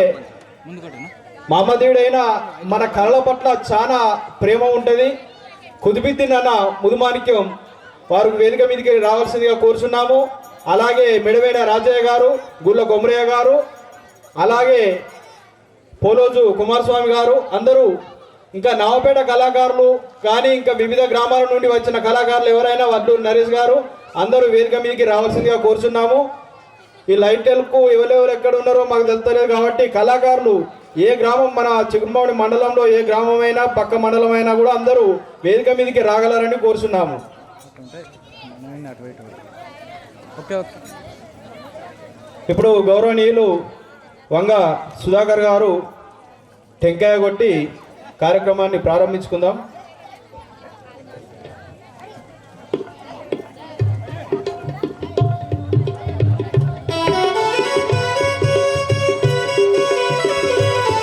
మహమ్మదీయుడైన మన కళల పట్ల చాలా ప్రేమ ఉంటుంది. కుదిబిద్దిన్ అన్న ముదుమాణిక్యం వారు వేదిక మీదకి రావాల్సిందిగా కోరుచున్నాము. అలాగే మెడవేడ రాజయ్య గారు, గుళ్ళ కొమరయ్య గారు, అలాగే పోలోజు కుమారస్వామి గారు, అందరూ ఇంకా నవపేట కళాకారులు కానీ ఇంకా వివిధ గ్రామాల నుండి వచ్చిన కళాకారులు ఎవరైనా వడ్లూరు నరేష్ గారు అందరూ వేదిక మీదకి రావాల్సిందిగా కోరుచున్నాము. ఈ లైట్లకు ఎవరెవరు ఎక్కడ ఉన్నారో మాకు తెలుస్తలేదు కాబట్టి కళాకారులు ఏ గ్రామం మన చిగురుమామిడి మండలంలో ఏ గ్రామమైనా పక్క మండలమైనా కూడా అందరూ వేదిక మీదకి రాగలరని కోరుచున్నాము. ఇప్పుడు గౌరవనీయులు వంగ సుధాకర్ గారు టెంకాయ కొట్టి కార్యక్రమాన్ని ప్రారంభించుకుందాం.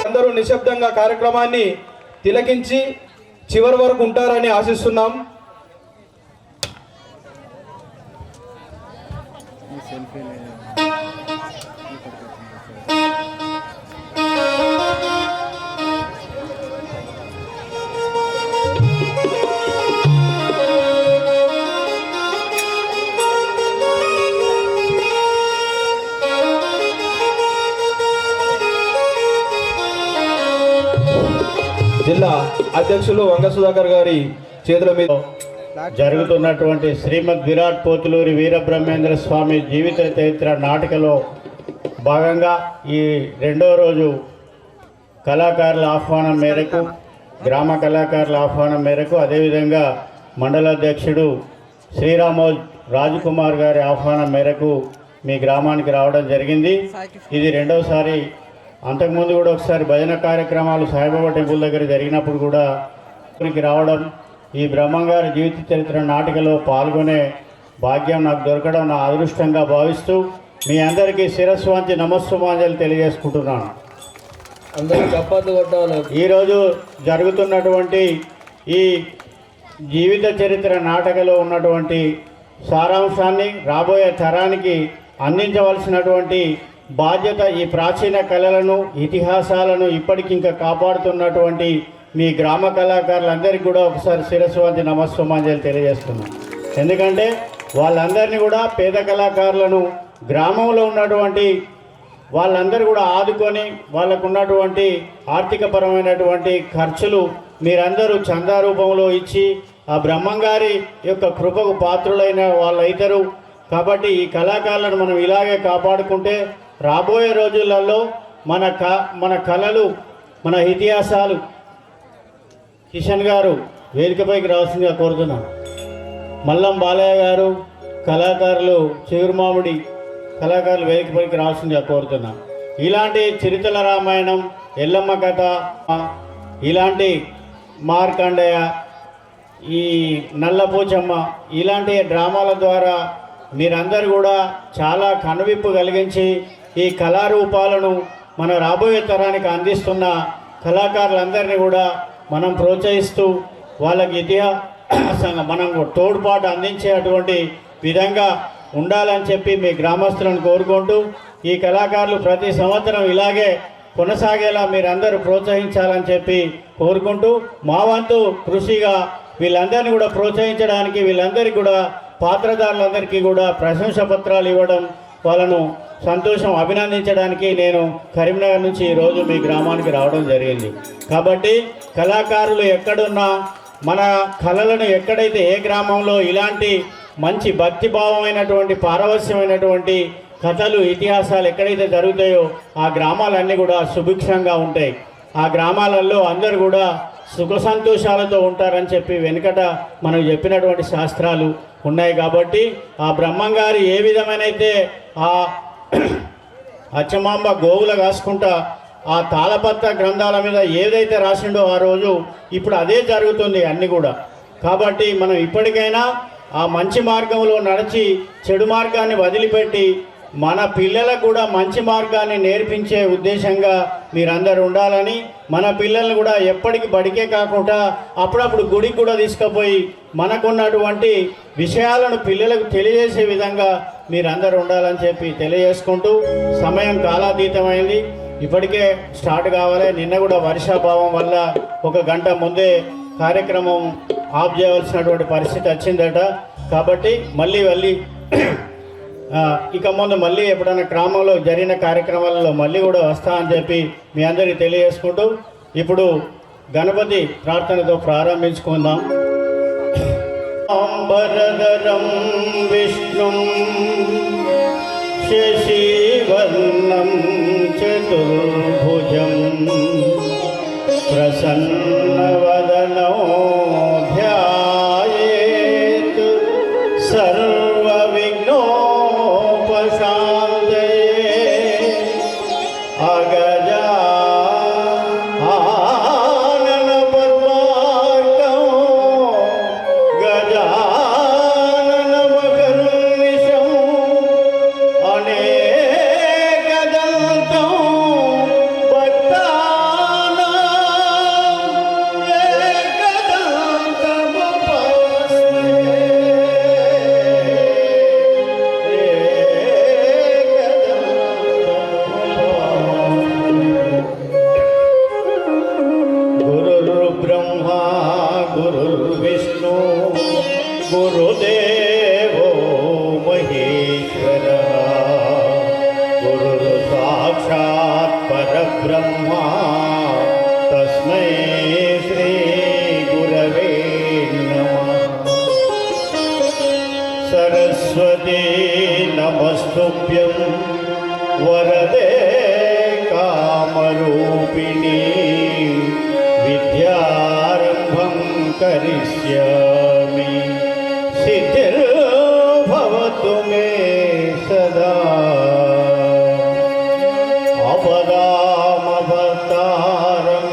అందరూ నిశ్శబ్దంగా కార్యక్రమాన్ని తిలకించి చివరి వరకు ఉంటారని ఆశిస్తున్నాం. జిల్లా అధ్యక్షులు వంగ సుధాకర్ గారి చేతుల మీద
జరుగుతున్నటువంటి శ్రీమద్ విరాట్ పోతులూరి వీరబ్రహ్మేంద్ర స్వామి జీవిత చరిత్ర నాటికలో భాగంగా ఈ రెండో రోజు కళాకారుల ఆహ్వానం మేరకు, గ్రామ కళాకారుల ఆహ్వానం మేరకు, అదేవిధంగా మండలాధ్యక్షుడు శ్రీరామోజ్ రాజకుమార్ గారి ఆహ్వానం మేరకు మీ గ్రామానికి రావడం జరిగింది. ఇది రెండవసారి. అంతకుముందు కూడా ఒకసారి భజన కార్యక్రమాలు సాయిబాబా టెంపుల్ దగ్గర జరిగినప్పుడు కూడా రావడం, ఈ బ్రహ్మంగారి జీవిత చరిత్ర నాటికలో పాల్గొనే భాగ్యం నాకు దొరకడం నా అదృష్టంగా భావిస్తూ మీ అందరికీ శిరస్సు వంచి నమస్సుమాంజలి తెలియజేసుకుంటున్నాను. ఈరోజు జరుగుతున్నటువంటి ఈ జీవిత చరిత్ర నాటకలో ఉన్నటువంటి సారాంశాన్ని రాబోయే తరానికి అందించవలసినటువంటి బాధ్యత ఈ ప్రాచీన కళలను, ఇతిహాసాలను ఇప్పటికింకా కాపాడుతున్నటువంటి మీ గ్రామ కళాకారులందరికీ కూడా ఒకసారి శిరస్సు వంచి నమస్సుమాంజలి తెలియజేస్తున్నాను. ఎందుకంటే వాళ్ళందరినీ కూడా, పేద కళాకారులను, గ్రామంలో ఉన్నటువంటి వాళ్ళందరూ కూడా ఆదుకొని వాళ్ళకు ఉన్నటువంటి ఆర్థికపరమైనటువంటి ఖర్చులు మీరందరూ చందా రూపంలో ఇచ్చి ఆ బ్రహ్మంగారి యొక్క కృపకు పాత్రులైన వాళ్ళైతారు. కాబట్టి ఈ కళాకారులను మనం ఇలాగే కాపాడుకుంటే రాబోయే రోజులలో మన కళలు, మన ఇతిహాసాలు. కిషన్ గారు వేదికపైకి రావాల్సిందిగా కోరుతున్నాను. మల్లం బాలయ్య గారు, కళాకారులు చిగురుమామిడి కళాకారులు వేదికపైకి రావాల్సిందిగా కోరుతున్నాను. ఇలాంటి చిరుతల రామాయణం, ఎల్లమ్మ కథ, ఇలాంటి మార్కండేయ, ఈ నల్లపోచమ్మ, ఇలాంటి డ్రామాల ద్వారా మీరందరూ కూడా చాలా కనువిప్పు కలిగించి ఈ కళారూపాలను మన రాబోయే తరానికి అందిస్తున్న కళాకారులందరినీ కూడా మనం ప్రోత్సహిస్తూ వాళ్ళకి మనం తోడ్పాటు అందించేటువంటి విధంగా ఉండాలని చెప్పి మీ గ్రామస్తులను కోరుకుంటూ ఈ కళాకారులు ప్రతి సంవత్సరం ఇలాగే కొనసాగేలా మీరందరూ ప్రోత్సహించాలని చెప్పి కోరుకుంటూ మా వంతు కృషిగా వీళ్ళందరినీ కూడా ప్రోత్సహించడానికి, వీళ్ళందరికీ కూడా పాత్రధారులందరికీ కూడా ప్రశంసా పత్రాలు ఇవ్వడం, వాళ్ళను సంతోషం అభినందించడానికి నేను కరీంనగర్ నుంచి ఈరోజు మీ గ్రామానికి రావడం జరిగింది. కాబట్టి కళాకారులు ఎక్కడున్నా, మన కళలను ఎక్కడైతే ఏ గ్రామంలో ఇలాంటి మంచి భక్తిభావమైనటువంటి పారవస్యమైనటువంటి కథలు, ఇతిహాసాలు ఎక్కడైతే జరుగుతాయో ఆ గ్రామాలన్నీ కూడా సుభిక్షంగా ఉంటాయి. ఆ గ్రామాలలో అందరూ కూడా సుఖ సంతోషాలతో ఉంటారని చెప్పి వెనుకట మనం చెప్పినటువంటి శాస్త్రాలు ఉన్నాయి. కాబట్టి ఆ బ్రహ్మంగారి ఏ విధమైనైతే ఆ అచ్చమాంబ గోవుల కాసుకుంటా ఆ తాళపత్ర గ్రంథాల మీద ఏదైతే రాసిండో ఆ రోజు ఇప్పుడు అదే జరుగుతుంది అన్నీ కూడా. కాబట్టి మనం ఇప్పటికైనా ఆ మంచి మార్గంలో నడిచి చెడు మార్గాన్ని వదిలిపెట్టి మన పిల్లలకు కూడా మంచి మార్గాన్ని నేర్పించే ఉద్దేశంగా మీరందరూ ఉండాలని, మన పిల్లల్ని కూడా ఎప్పటికీ బడికే కాకుండా అప్పుడప్పుడు గుడికి కూడా తీసుకుపోయి మనకున్నటువంటి విషయాలను పిల్లలకు తెలియజేసే విధంగా మీరందరూ ఉండాలని చెప్పి తెలియజేసుకుంటూ, సమయం కాలాతీతమైంది, ఇప్పటికే స్టార్ట్ కావాలి. నిన్న కూడా వర్షాభావం వల్ల 1 గంట ముందే కార్యక్రమం ఆఫ్ చేయవలసినటువంటి పరిస్థితి వచ్చిందట. కాబట్టి మళ్ళీ ఇక ముందు మళ్ళీ ఎప్పుడైనా గ్రామంలో జరిగిన కార్యక్రమాలలో మళ్ళీ కూడా వస్తా అని చెప్పి మీ అందరికీ తెలియజేసుకుంటూ ఇప్పుడు గణపతి ప్రార్థనతో ప్రారంభించుకుందాం. అంబరధరం విష్ణుం శశివర్ణం చతుర్భుజం ప్రసన్నవదనో ధ్యాయేత్ సర్వవిఘ్నోపశాంతయే అగజానన పద్మార్కం గజాననమకర్నిశం అనేకదంతం భక్తానాం గురుర్బ్రహ్మా గురుర్విష్ణు గురుదేవో మహేశ్వరః గురుర్ సాక్షాత్ పరబ్రహ్మ తస్మై శ్రీ గురవే నమః. సరస్వతీ నమస్తుభ్యం వరదే కామరూపిణి విద్యారంభం కరిష్యామి సిద్ధిర్భవతు మే సదా. ఆపదామవతారం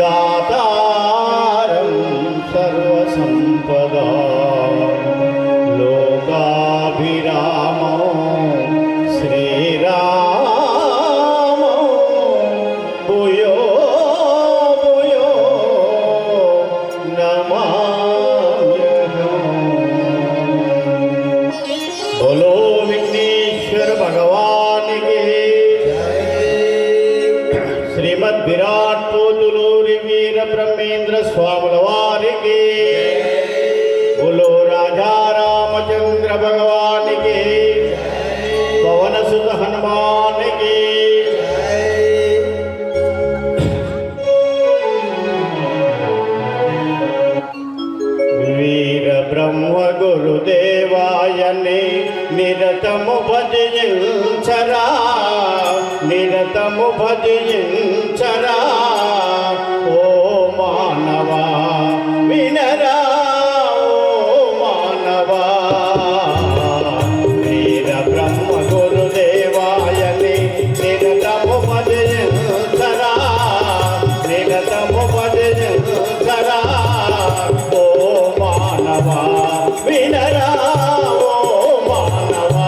దాతారం సర్వసంపదా లోకాభిరామో శ్రీరామో భూయో భూయో నమామ్యహం. బోలో విఘ్నేశ్వర భగవానికి శ్రీమద్ విరాట్ పోతులూరి వీర బ్రహ్మేంద్ర స్వాముల వారికి, బోలో రాజా రామచంద్ర భగవానికి, పవన సుత హనుమానికి. వీర బ్రహ్మ గురుదేవాయని నిరతము భజించరా, నిరతము భజించరా. ఓ మానవా వినరా, ఓ మానవా. వీర బ్రహ్మ గురుదేవాయని నిరతము భజించరా, నిరతము భజించరా. ఓ మానవా వినరా, ఓ మానవా.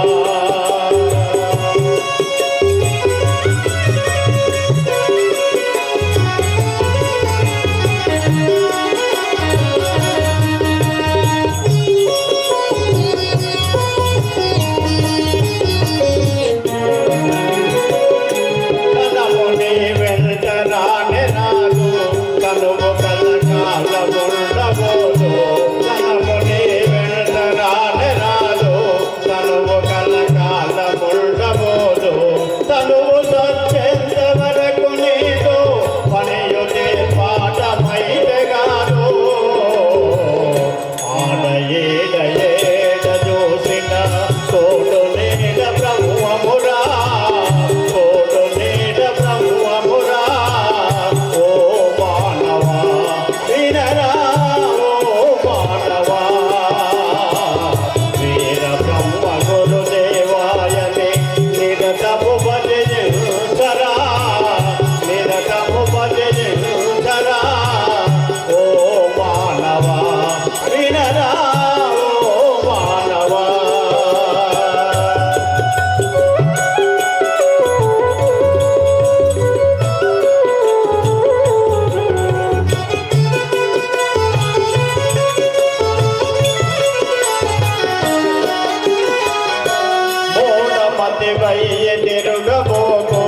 తిరుగబోకు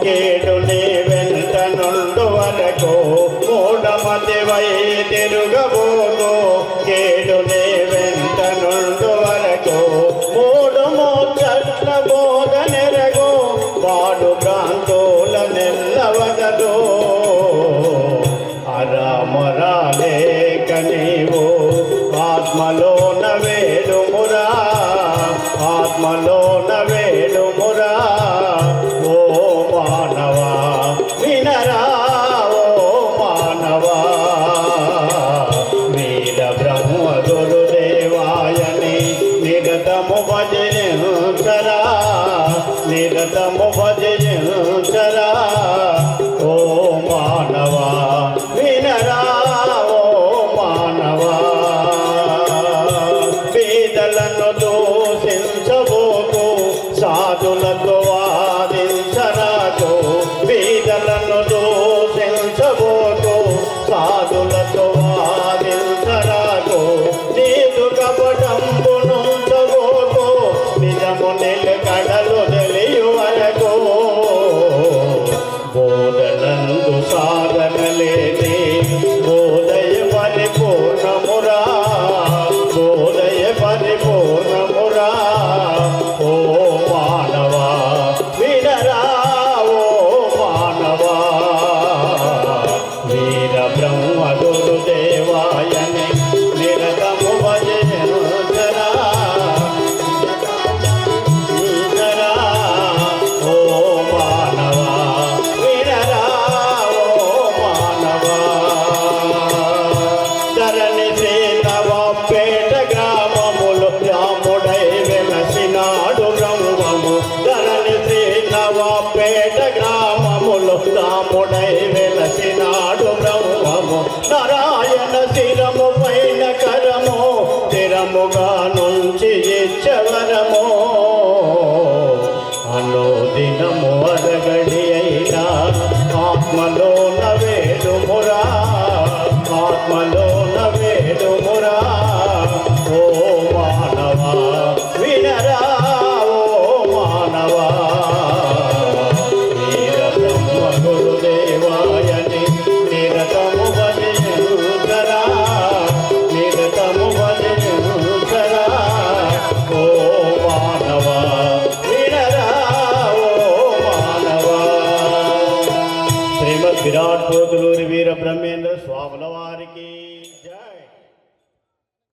కేడు నీ వెంట నుండు వరకు మూఢమతివై తిరుగబోకు కేడు నీ వెంట నుండు వరకు మూడు మోక్ష బోధ నెరగు వాడు భ్రాంతుల నెల్లవదదు అరామరాలేక నీవు ఆత్మలోన వేడుమురా ఆత్మలోన వేడుమురా ఓ మానవా వినరా ఓ మానవా వీర బ్రహ్మ గురుదేవాయని నిరతము భజయించరా నిరతము భజయించరా ఓ మానవా వినరా ఓ మానవా పేదలను దూషించబోకు సాధులతో వాదించరాకు పేదలను దూషించబోకు సాధులతో వాదించరాకు నీదు కపటంబు నుంచబోకు నిజము నిలకడలు తెలియ వరకు బోధనందు సాధనలేని బోధయ పరిపూర్ణమురా బోధయ పరిపూర్ణమురా ఓ మానవా వినరా ఓ మానవా వీర బ్రహ్మ గురుదేవాయని నిరతము భజనరా ఓ మానవా వినరా ఓ మానవా ధరణి సీతవాపేట గ్రామములు రాముడై వెలసినాడు బ్రహ్మము ధరణి సీతవాపేట గ్రామములు రాముడై వెలసినాడు బ్రహ్మము నారాయణ శిరము పైన కరము స్థిరముగా నుంచి ఇచ్చవరము అనుదినము అరగడి